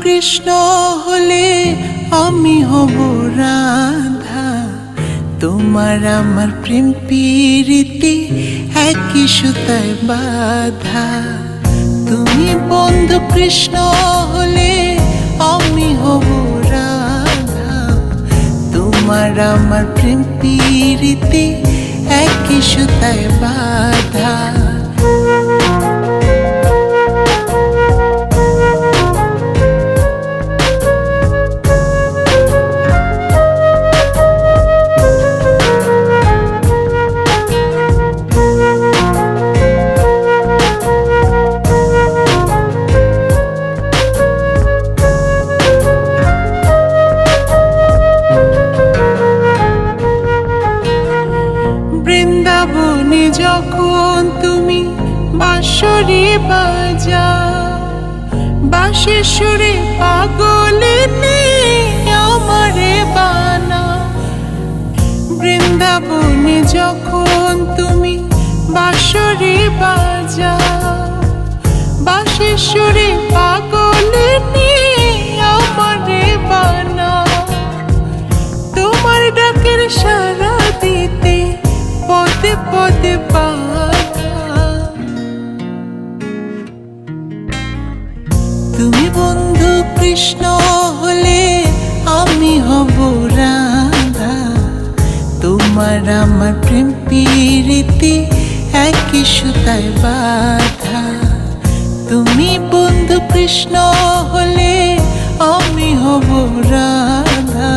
কৃষ্ণ হলে আমি হব রাধা। তোমার আমার প্রেম প্রীতি একই সুতায় বাঁধা। তুমি বন্ধু কৃষ্ণ হলে আমি হব রাধা। তোমার আমার প্রেম প্রীতি একই সুতায় বাঁধা। বৃন্দাবনে যখন তুমি বাঁশরি বাজাও, বাঁশির সুরে পাগলিনী আমারে বানাও। বৃন্দাবনে যখন তুমি বাঁশরি বাজাও, বাঁশির সুরে পাগলিনী আমারে বানাও। তোমার ডাকের সাড়া দিতে পদে পদে বাধা। তুমি বন্ধু কৃষ্ণ হলে আমি হব রাধা। তোমার আমার প্রেম প্রীতি একই সুতায় বাঁধা। তুমি বন্ধু কৃষ্ণ হলে আমি হব রাধা।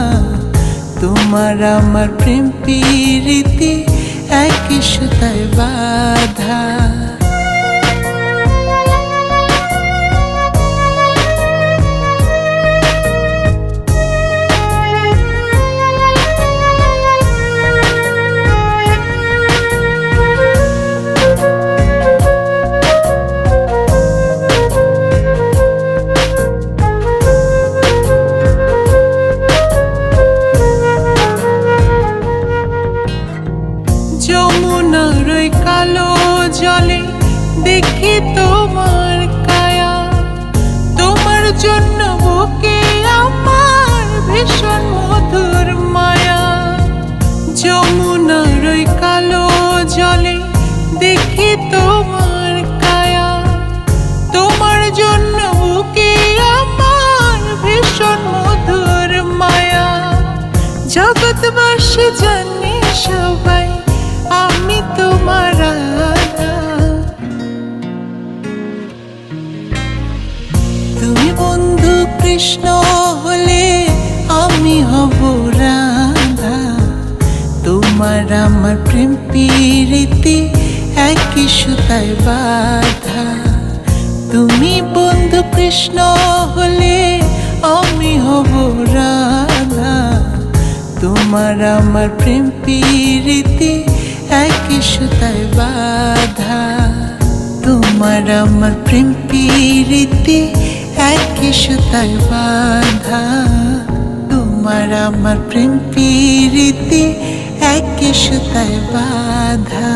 তোমার আমার প্রেম প্রীতি একই সুতায় বাঁধা। যমুনার ওই কালো জলে দেখি তোমার কায়া। তোমার জন্য বুকে আমার ভীষণ মধুর মায়া। যমুনার ওই কালো জলে দেখি তোমার কায়া। তোমার জন্য বুকে আমার ভীষণ মধুর মায়া। জগৎবাসী জানে সবাই আমি তোমার রাধা। তুমি বন্ধু কৃষ্ণ হলে আমি হব রাধা। তোমার আমার প্রেম প্রীতি একই সুতায় বাঁধা। তুমি বন্ধু কৃষ্ণ হলে আমি হব রাধা। তোমার আমার প্রেম প্রীতি একই সুতায় বাঁধা। তোমার আমার প্রেম প্রীতি একই সুতায় বাঁধা। তোমার আমার প্রেম প্রীতি একই সুতায় বাঁধা।